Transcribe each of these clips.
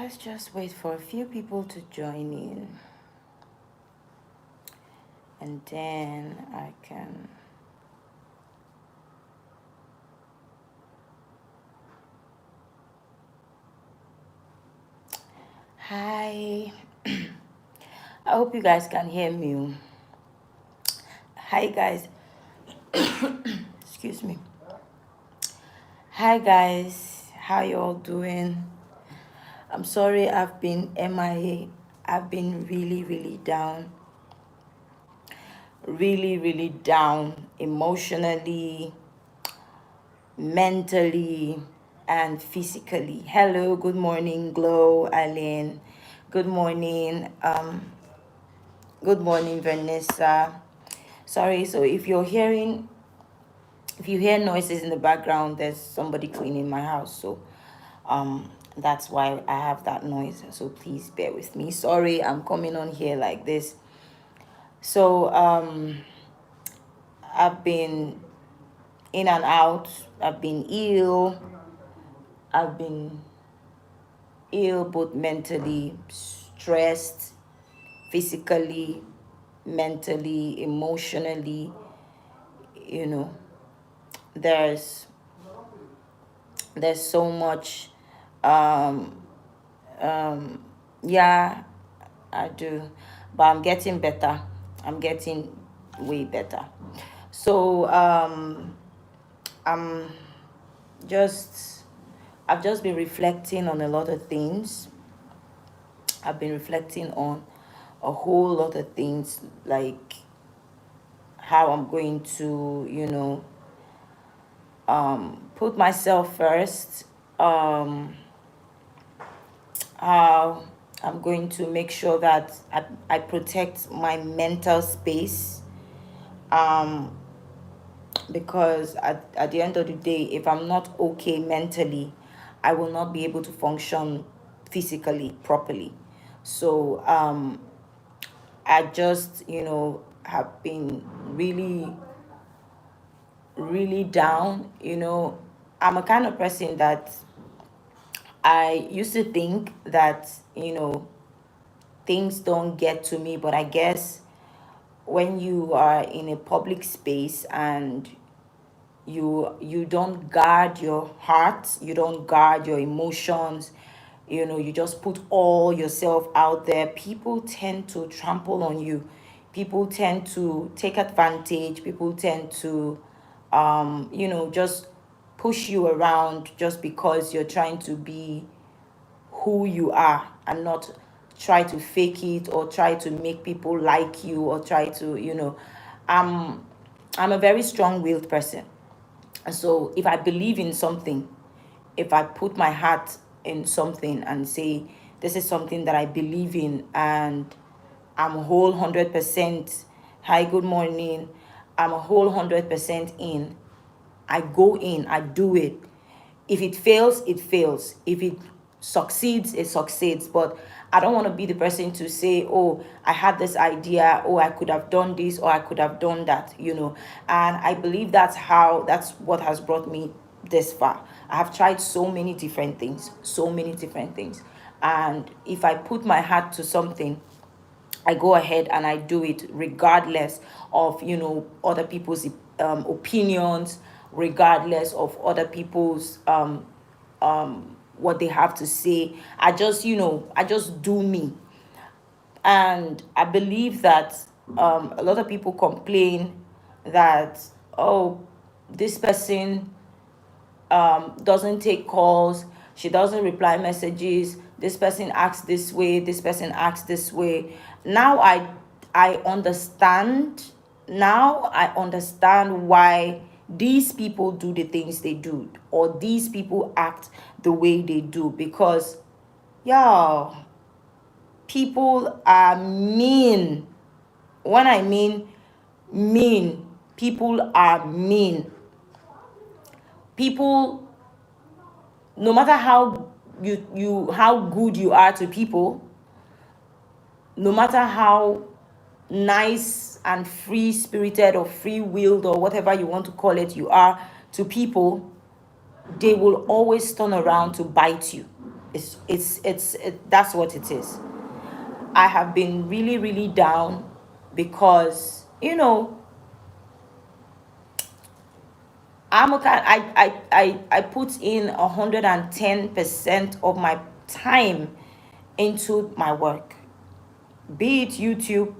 Let's just wait for a few people to join in, and then I can. Hi. I hope you guys can hear me. Hi, guys. Excuse me. Hi, guys. How you all doing? I'm sorry I've been MIA. I've been really down. Really down emotionally, mentally, and physically. Hello, good morning, Glow, Eileen. Good morning. Good morning, Vanessa. Sorry, so if you hear noises in the background, there's somebody cleaning my house. So that's why I have that noise. So please bear with me. Sorry, I'm coming on here like this. So I've been in and out. I've been ill. I've been ill both mentally, stressed, physically, mentally, emotionally. You know, there's so much. Um, yeah, I do, but I'm getting better. I'm getting way better. So I'm just I've just been reflecting on a lot of things. I've been reflecting on a whole lot of things, like how I'm going to, put myself first, how I'm going to make sure that I protect my mental space, because at the end of the day, if I'm not okay mentally, I will not be able to function physically properly. So I just, have been really down. I'm a kind of person that I used to think that, things don't get to me, but I guess when you are in a public space and you don't guard your heart, you don't guard your emotions, you just put all yourself out there, people tend to trample on you. People tend to take advantage. People tend to just push you around just because you're trying to be who you are and not try to fake it or try to make people like you or try to, i'm I'm a very strong-willed person. And so if I believe in something, if I put my heart in something and say, this is something that I believe in and I'm whole 100%, hi, good morning, I'm a whole 100% in, I go in, I do it. If it fails, it fails. If it succeeds, it succeeds. But I don't want to be the person to say, oh, I had this idea, oh, I could have done this, or I could have done that. And I believe that's what has brought me this far. I have tried so many different things, so many different things. And if I put my heart to something, I go ahead and I do it regardless of, other people's opinions, regardless of other people's what they have to say. I just do me. And I believe that a lot of people complain that, oh, this person doesn't take calls, she doesn't reply messages, this person acts this way, this person acts this way. Now I understand. Now I understand why these people do the things they do, or these people act the way they do, because y'all, people are mean. When I mean mean, people are mean. People, no matter how how good you are to people, no matter how nice and free spirited or free willed or whatever you want to call it you are to people, they will always turn around to bite you. That's what it is. I have been really, really down because, I put in 110% of my time into my work, be it YouTube,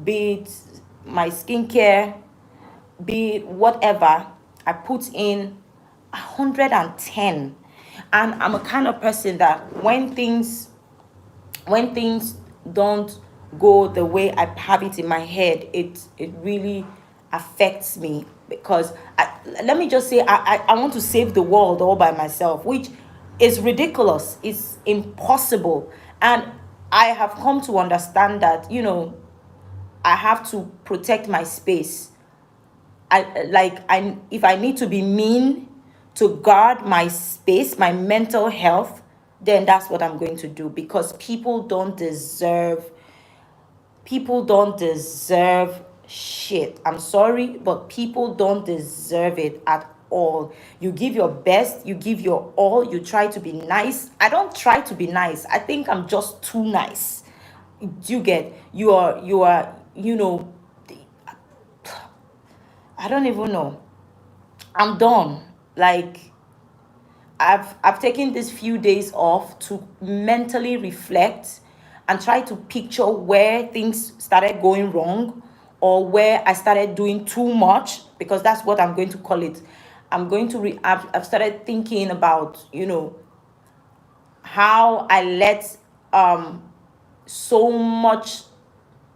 be it my skincare, be it whatever. I put in 110. And I'm a kind of person that when things don't go the way I have it in my head, it really affects me because let me just say I want to save the world all by myself, which is ridiculous. It's impossible. And I have come to understand that, I have to protect my space. If I need to be mean to guard my space, my mental health, then that's what I'm going to do, because people don't deserve shit. I'm sorry, but people don't deserve it at all. You give your best, you give your all, you try to be nice. I don't try to be nice. I think I'm just too nice. You get you are I don't even know. I'm done. Like, I've taken these few days off to mentally reflect and try to picture where things started going wrong, or where I started doing too much, because that's what I'm going to call it. I've started thinking about, how I let so much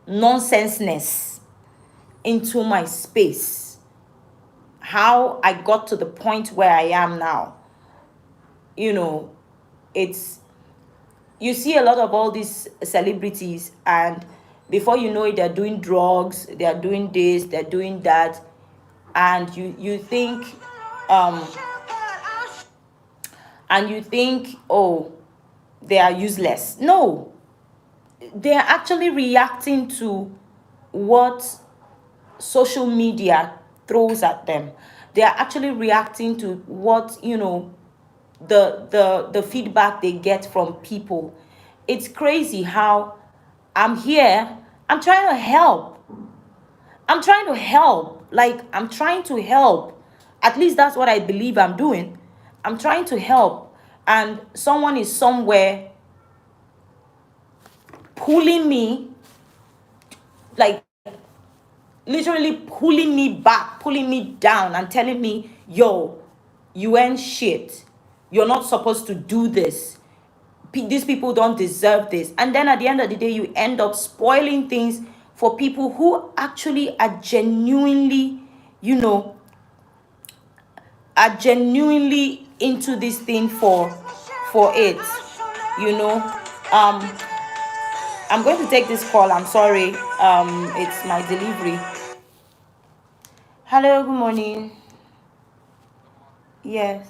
nonsenseness into my space, how I got to the point where I am now. you know it's You see a lot of all these celebrities, and before you know it, they're doing drugs, they're doing this, they're doing that, and um you think, oh, they are useless. No, they are actually reacting to what social media throws at them. They are actually reacting to what, the feedback they get from people. It's crazy how I'm here, I'm trying to help. I'm trying to help. At least that's what I believe I'm doing. I'm trying to help, and someone is somewhere pulling me, like literally pulling me back, pulling me down, and telling me, yo, you ain't shit. You're not supposed to do this. These people don't deserve this. And then at the end of the day, you end up spoiling things for people who actually you know, are genuinely into this thing for it. You know, um, I'm going to take this call. I'm sorry. It's my delivery. Hello, good morning. Yes.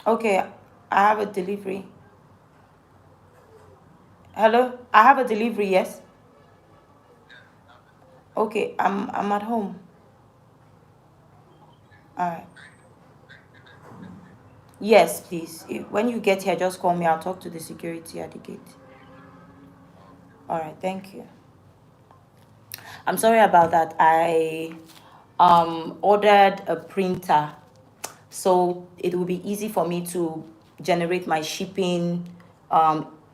Okay, I have a delivery. Hello, I have a delivery. Yes. Okay, I'm at home. All right. Yes, please. When you get here, just call me. I'll talk to the security at the gate. All right. Thank you. I'm sorry about that. I ordered a printer, so it will be easy for me to generate my shipping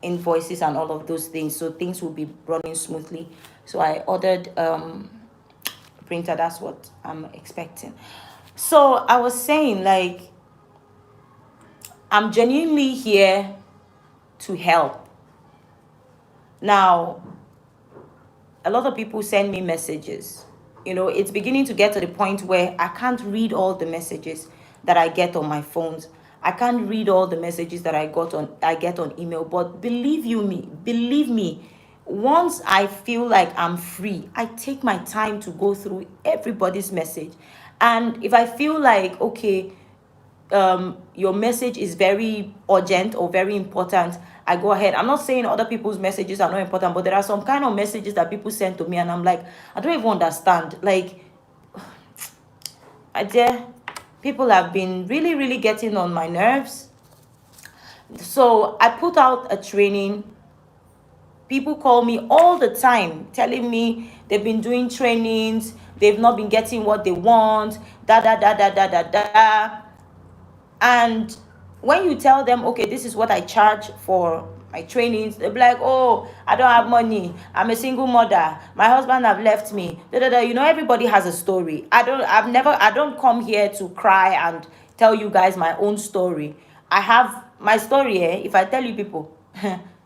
invoices and all of those things, so things will be running smoothly. So I ordered a printer. That's what I'm expecting. So I was saying, like, I'm genuinely here to help. Now, a lot of people send me messages. It's beginning to get to the point where I can't read all the messages that I get on my phones. I can't read all the messages that I get on email. But believe me, once I feel like I'm free, I take my time to go through everybody's message. And if I feel like, okay, your message is very urgent or very important, I go ahead. I'm not saying other people's messages are not important, but there are some kind of messages that people send to me, and I'm like, I don't even understand. Like, I dare people have been really, really getting on my nerves. So I put out a training. People call me all the time telling me they've been doing trainings, they've not been getting what they want, da da da da da da da. And when you tell them, okay, this is what I charge for my trainings, they'll be like, oh, I don't have money, I'm a single mother, my husband have left me, da, da, da. Everybody has a story. I don't come here to cry and tell you guys my own story. I have my story. If I tell you people,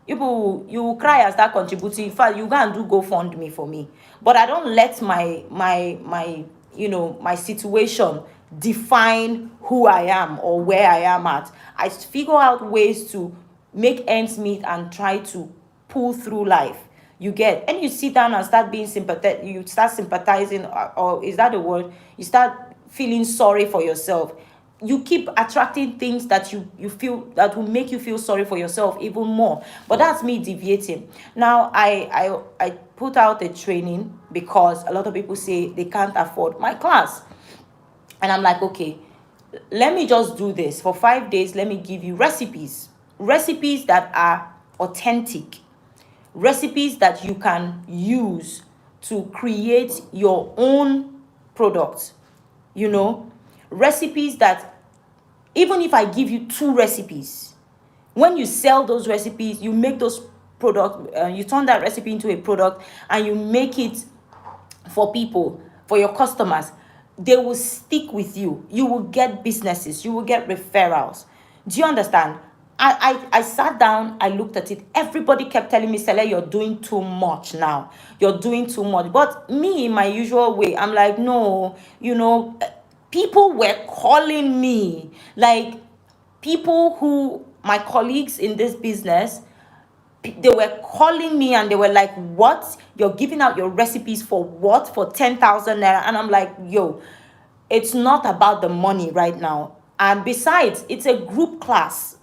you will cry and start contributing. In fact, you go and do GoFundMe for me. But I don't let my situation define who I am or where I am at. I figure out ways to make ends meet and try to pull through life. You get, and you sit down and start being sympathetic, you start sympathizing, or is that the word? You start feeling sorry for yourself. You keep attracting things that you feel that will make you feel sorry for yourself even more. But that's me deviating. Now I put out a training because a lot of people say they can't afford my class. And I'm like, okay, let me just do this for 5 days. Let me give you recipes that are authentic, recipes that you can use to create your own product, recipes that, even if I give you 2 recipes, when you sell those recipes, you make those product, you turn that recipe into a product and you make it for people, for your customers, they will stick with you. You will get businesses, you will get referrals. Do you understand? I sat down, I looked at it. Everybody kept telling me, Sele, you're doing too much now. You're doing too much. But me, in my usual way, I'm like, no, people were calling me. Like, people who, my colleagues in this business, they were calling me and they were like, what? You're giving out your recipes for what? For 10,000 naira? And I'm like, yo, it's not about the money right now. And besides, it's a group class.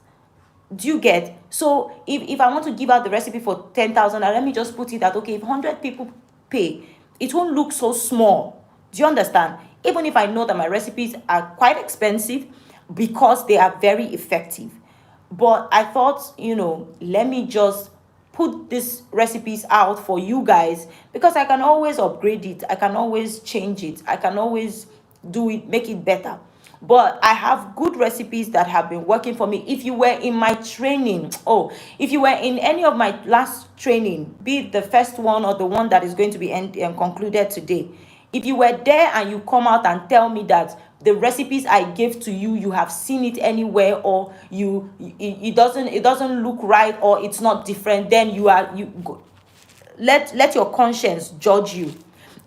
Do you get? So if I want to give out the recipe for 10,000, let me just put it that, okay, if 100 people pay, it won't look so small. Do you understand? Even if I know that my recipes are quite expensive because they are very effective. But I thought, let me just put these recipes out for you guys, because I can always upgrade it. I can always change it. I can always do it, make it better. But I have good recipes that have been working for me. If you were in my training, if you were in any of my last training, be it the first one or the one that is going to be concluded today, if you were there and you come out and tell me that the recipes I gave to you, you have seen it anywhere, or it doesn't look right, or it's not different, then let your conscience judge you.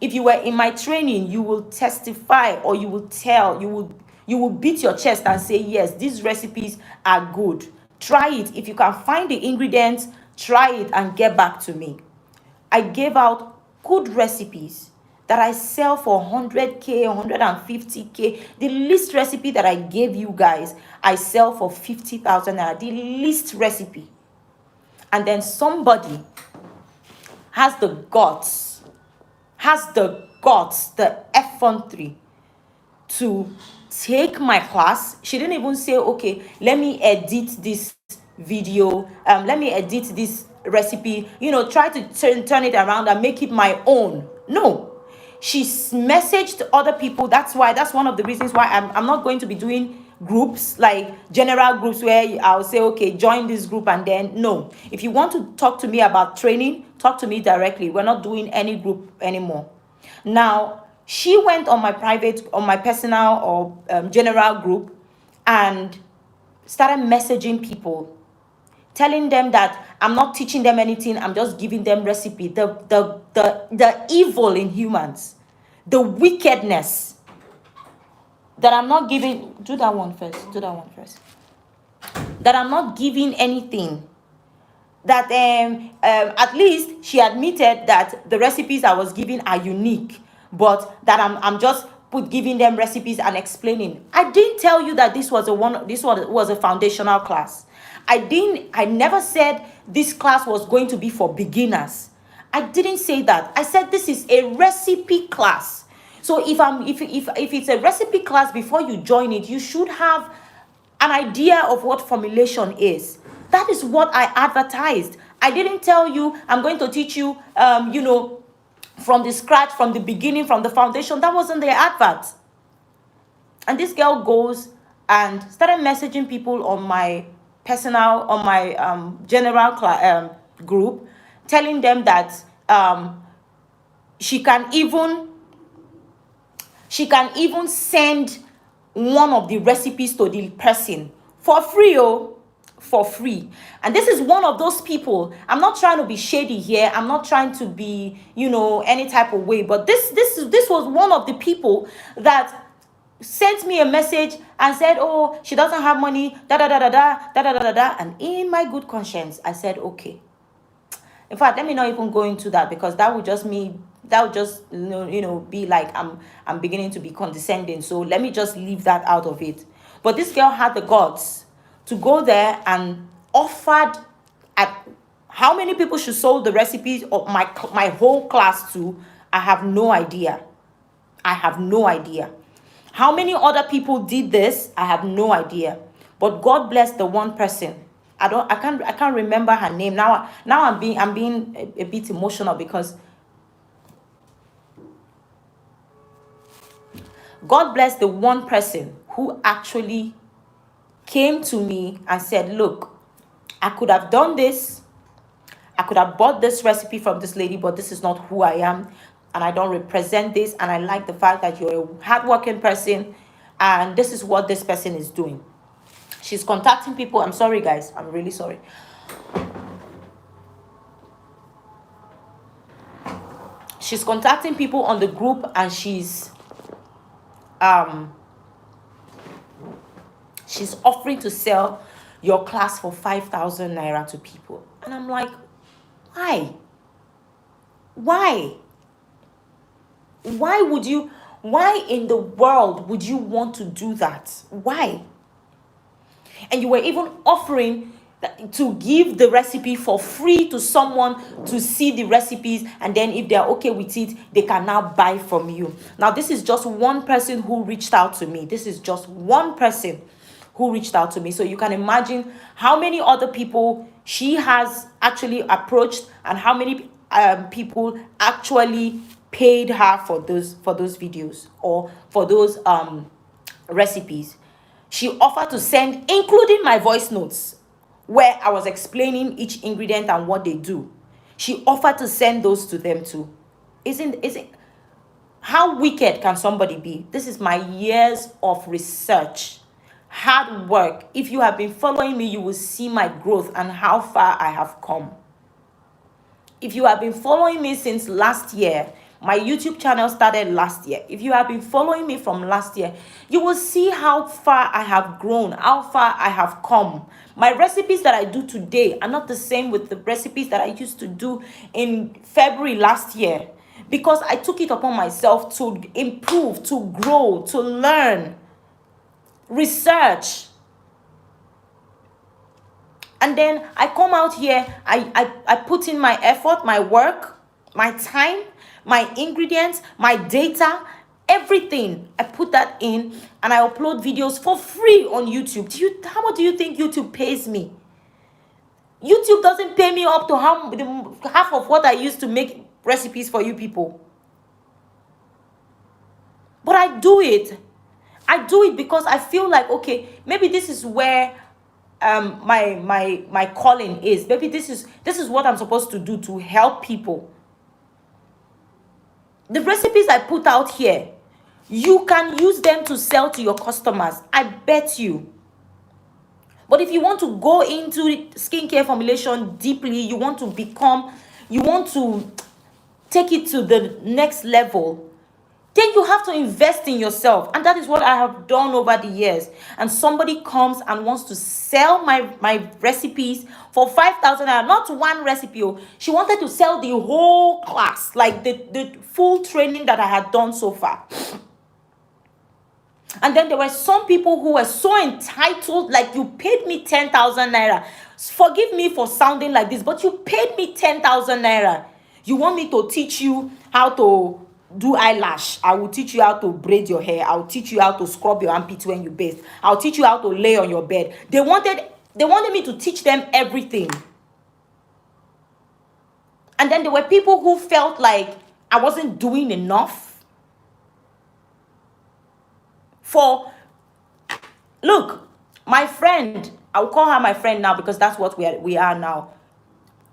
If you were in my training, you will testify, or you will tell, you will beat your chest and say, yes, these recipes are good. Try it. If you can find the ingredients, try it and get back to me. I gave out good recipes that I sell for 100K, 150K. The least recipe that I gave you guys, I sell for 50,000 naira. The least recipe. And then somebody has the guts, the F13 to take my class. She didn't even say, okay, let me edit this video, let me edit this recipe, try to turn it around and make it my own. No, she messaged other people. That's one of the reasons why I'm not going to be doing groups, like general groups where I'll say, okay, join this group, and then no. If you want to talk to me about training, talk to me directly. We're not doing any group anymore. Now, she went on my personal or general group and started messaging people, telling them that I'm not teaching them anything, I'm just giving them recipe. The evil in humans, the wickedness, that I'm not giving. Do that one first. That I'm not giving anything. That at least she admitted that the recipes I was giving are unique, but that I'm just giving them recipes and explaining. I didn't tell you that this was a foundational class. I never said this class was going to be for beginners. I didn't say that. I said this is a recipe class. So if it's a recipe class, before you join it, you should have an idea of what formulation is. That is what I advertised. I didn't tell you I'm going to teach you, from the scratch, from the beginning, from the foundation. That wasn't the advert. And this girl goes and started messaging people on my general group, telling them that she can even send one of the recipes to the person for free, for free. And this is one of those people. I'm not trying to be shady here. I'm not trying to be, any type of way. But this was one of the people that sent me a message and said, oh, she doesn't have money, da da da da da da da da da. And in my good conscience, I said, okay. In fact, let me not even go into that, because that would just be like I'm beginning to be condescending. So let me just leave that out of it. But this girl had the guts to go there and offered at how many people she sold the recipes of my whole class to. I have no idea. How many other people did this? I have no idea. But God bless the one person. I can't remember her name. Now I'm being a bit emotional, because God bless the one person who actually came to me and said, look, I could have done this. I could have bought this recipe from this lady, but this is not who I am. And I don't represent this. And I like the fact that you're a hardworking person. And this is what this person is doing. She's contacting people. I'm sorry, guys. I'm really sorry. She's contacting people on the group, and she's offering to sell your class for 5,000 naira to people. And I'm like, why? Why in the world would you want to do that? Why? And you were even offering to give the recipe for free to someone to see the recipes, and then if they're okay with it, they can now buy from you. Now, this is just one person who reached out to me. So you can imagine how many other people she has actually approached, and how many people actually paid her for those videos or for those recipes. She offered to send, including my voice notes, where I was explaining each ingredient and what they do. She offered to send those to them too. Isn't how wicked can somebody be? This is my years of research, hard work. If you have been following me, you will see my growth and how far I have come. If you have been following me since last year, my YouTube channel started last year. If you have been following me from last year, you will see how far I have grown, how far I have come. My recipes that I do today are not the same with the recipes that I used to do in February last year, because I took it upon myself to improve, to grow, to learn, research. And then I come out here, I put in my effort, my work, my time, my ingredients, my data, everything. I put that in, and I upload videos for free on YouTube. How much do you think YouTube pays me? YouTube doesn't pay me up to half of what I used to make recipes for you people. But I do it. Because I feel like, okay, maybe this is where my calling is. Maybe this is what I'm supposed to do, to help people. The recipes I put out here, you can use them to sell to your customers. I bet you. But if you want to go into skincare formulation deeply, you want to take it to the next level, then you have to invest in yourself. And that is what I have done over the years. And somebody comes and wants to sell my recipes for 5,000 naira, not one recipe. She wanted to sell the whole class, like the full training that I had done so far. And then there were some people who were so entitled, like, you paid me 10,000 naira. Forgive me for sounding like this, but you paid me 10,000 naira. You want me to teach you how to do eyelash? I will teach you how to braid your hair. I will teach you how to scrub your armpits when you bathe. I'll teach you how to lay on your bed. They wanted They wanted me to teach them everything. And then there were people who felt like I wasn't doing enough. Look, my friend, I'll call her my friend now because that's what we are now.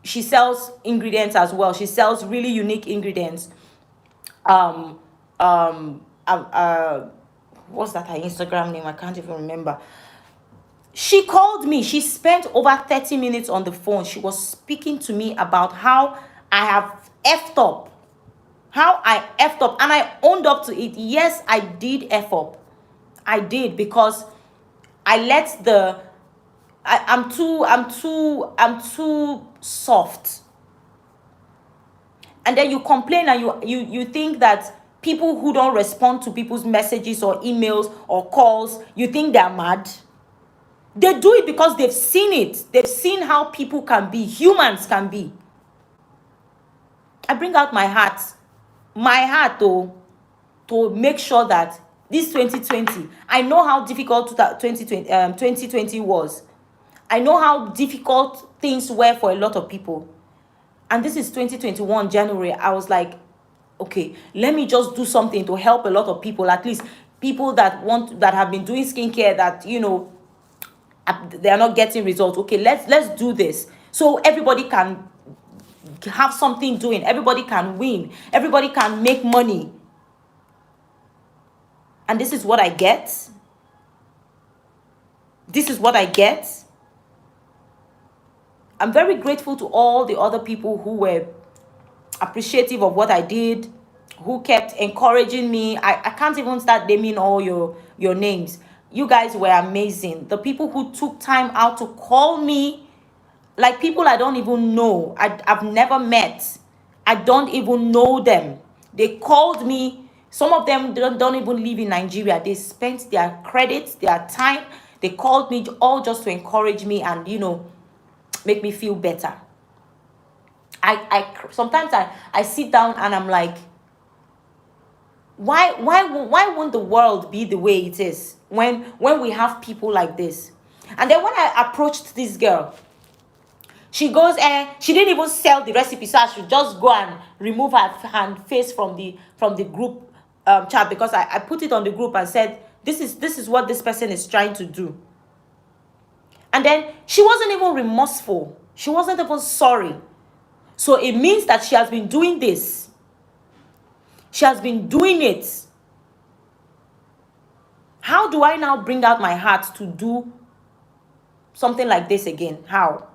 She sells ingredients as well. She sells really unique ingredients. Um, um, uh, uh, what's that her Instagram name? I can't even remember. She called me. She spent over 30 minutes on the phone. She was speaking to me about how I have effed up. How I effed up. And I owned up to it. Yes, I did F up. I did, because I let I'm too soft. And then you complain and you think that people who don't respond to people's messages or emails or calls, you think they're mad. They do it because they've seen it. They've seen how people can be, humans can be. I bring out my heart though, to make sure that this 2020, I know how difficult 2020 was. I know how difficult things were for a lot of people. And this is 2021 January. I was like, okay, let me just do something to help a lot of people, at least people that have been doing skincare, that they are not getting results. Okay, let's do this so everybody can have something doing, everybody can win, everybody can make money. And this is what I get. This is what I get. I'm very grateful to all the other people who were appreciative of what I did, who kept encouraging me. I can't even start naming all your names. You guys were amazing. The people who took time out to call me, like people I don't even know, I've never met. I don't even know them. They called me. Some of them don't even live in Nigeria. They spent their credits, their time. They called me all just to encourage me and, make me feel better. I sometimes I sit down and I'm like, why won't the world be the way it is when we have people like this? And then when I approached this girl, she goes, she didn't even sell the recipe, so I should just go and remove her face from the group chat, because I put it on the group and said, this is what this person is trying to do. And then she wasn't even remorseful. She wasn't even sorry. So it means that she has been doing this. She has been doing it. How do I now bring out my heart to do something like this again? How?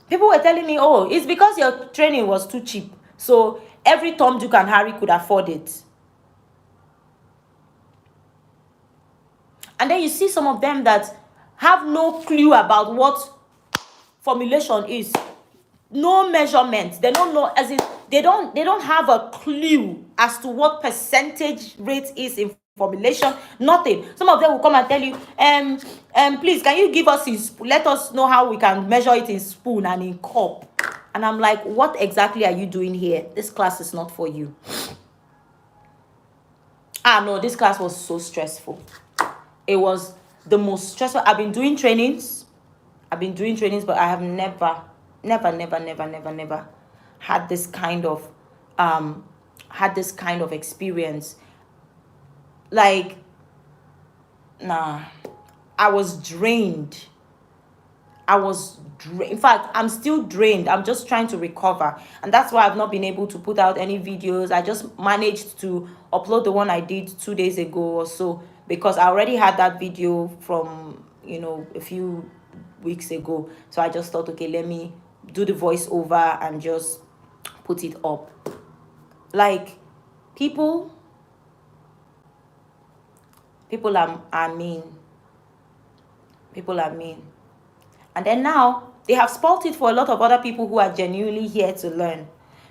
People were telling me, oh, it's because your training was too cheap. So every Tom, Dick, and Harry could afford it. And then you see some of them that have no clue about what formulation is. No measurement. They don't know, as in they don't have a clue as to what percentage rate is in formulation. Nothing. Some of them will come and tell you, please, can you give us let us know how we can measure it in spoon and in cup. And I'm like, what exactly are you doing here? This class is not for you. No, this class was so stressful. It was the most stressful. I've been doing trainings, but I have never had this kind of experience. Like, nah, I was drained. In fact, I'm still drained. I'm just trying to recover, and that's why I've not been able to put out any videos. I just managed to upload the one I did 2 days ago or so, because I already had that video from a few weeks ago. So I just thought, okay, let me do the voiceover and just put it up. Like, people are mean. People are mean. And then now they have spoiled it for a lot of other people who are genuinely here to learn.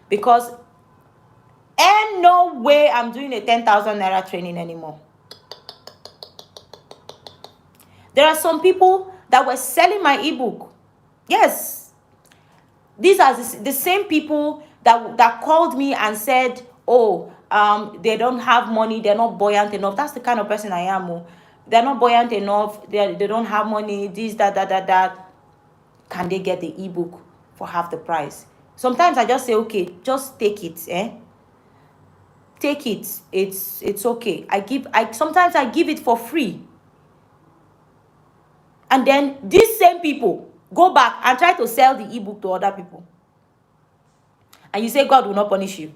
Because and no way I'm doing a 10,000 naira training anymore. There are some people that were selling my ebook. Yes. These are the same people that called me and said, oh, they don't have money, they're not buoyant enough. That's the kind of person I am. they're not buoyant enough, they don't have money, this, that. Can they get the ebook for half the price? Sometimes I just say, okay, just take it, take it. It's okay. Sometimes I give it for free. And then these same people go back and try to sell the ebook to other people. And you say God will not punish you.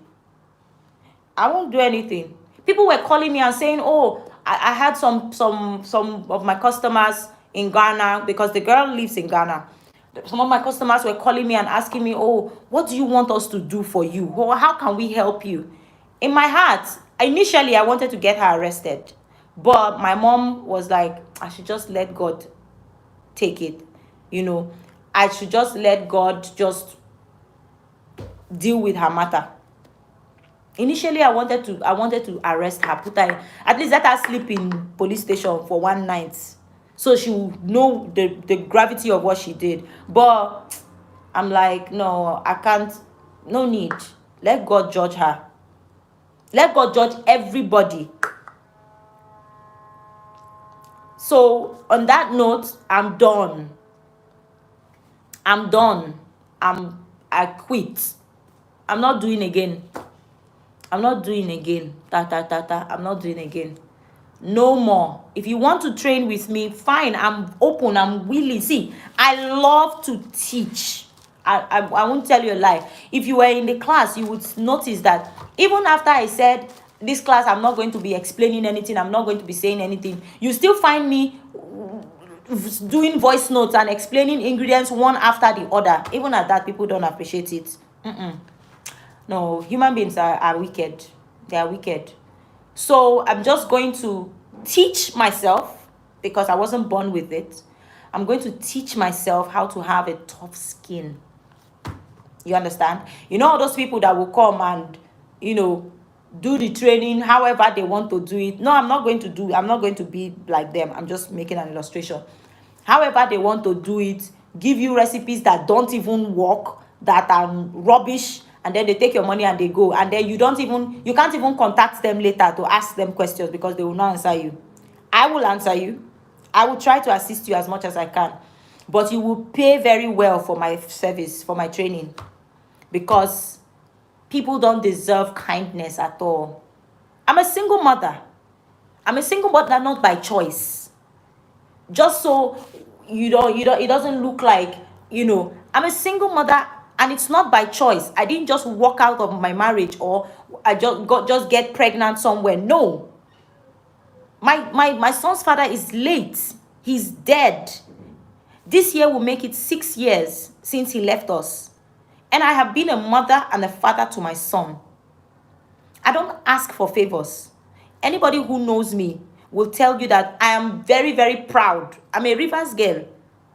I won't do anything. People were calling me and saying, oh, I had some of my customers in Ghana, because the girl lives in Ghana. Some of my customers were calling me and asking me, oh, what do you want us to do for you? Or how can we help you? In my heart, initially I wanted to get her arrested. But my mom was like, I should just let God take it. I should just let God just deal with her matter. Initially, I wanted to arrest her, put her, at least let her sleep in police station for one night, so she would know the gravity of what she did. But I'm like, no, I can't. No need. Let God judge her. Let God judge everybody. So on that note, I'm done. I quit. I'm not doing again. I'm not doing again. I'm not doing again. No more. If you want to train with me, fine. I'm open. I'm willing. See, I love to teach. I won't tell you a lie. If you were in the class, you would notice that even after I said this class, I'm not going to be explaining anything, I'm not going to be saying anything, you still find me doing voice notes and explaining ingredients one after the other. Even at that, people don't appreciate it. No, human beings are wicked. They are wicked. So I'm just going to teach myself, because I wasn't born with it. I'm going to teach myself how to have a tough skin. You understand? All those people that will come and, do the training however they want to do it. No, I'm not going to be like them. I'm just making an illustration. However they want to do it, give you recipes that don't even work, that are rubbish, and then they take your money and they go, and then you can't even contact them later to ask them questions, because they will not answer you. I will answer you. I will try to assist you as much as I can, but you will pay very well for my service, for my training, because people don't deserve kindness at all. I'm a single mother. Not by choice. Just so it doesn't look like, I'm a single mother, and it's not by choice. I didn't just walk out of my marriage, or I just get pregnant somewhere. No. My son's father is late. He's dead. This year will make it 6 years since he left us. And I have been a mother and a father to my son. I don't ask for favors. Anybody who knows me will tell you that I am very, very proud. I'm a Rivers girl,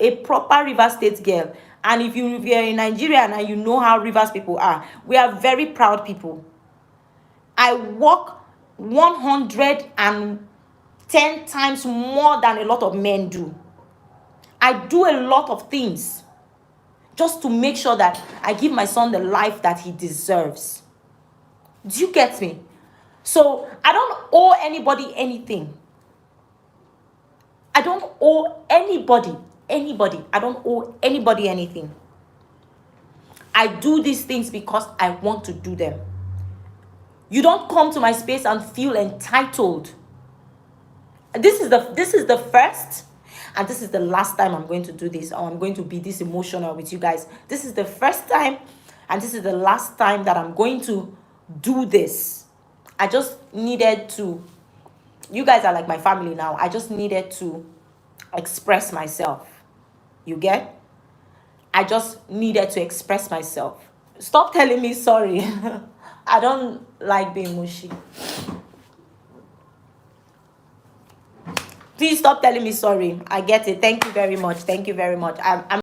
a proper Rivers State girl. And if you're in Nigeria and you know how Rivers people are, we are very proud people. I work 110 times more than a lot of men do. I do a lot of things just to make sure that I give my son the life that he deserves. Do you get me? So I don't owe anybody anything. I don't owe anybody. I don't owe anybody anything. I do these things because I want to do them. You don't come to my space and feel entitled. This is the first, and this is the last time I'm going to do this, or I'm going to be this emotional with you guys. This is the first time, and this is the last time that I'm going to do this. I just needed to, you guys are like my family now. I just needed to express myself. You get? I just needed to express myself. Stop telling me sorry. I don't like being mushy. Please stop telling me sorry. I get it. Thank you very much. I'm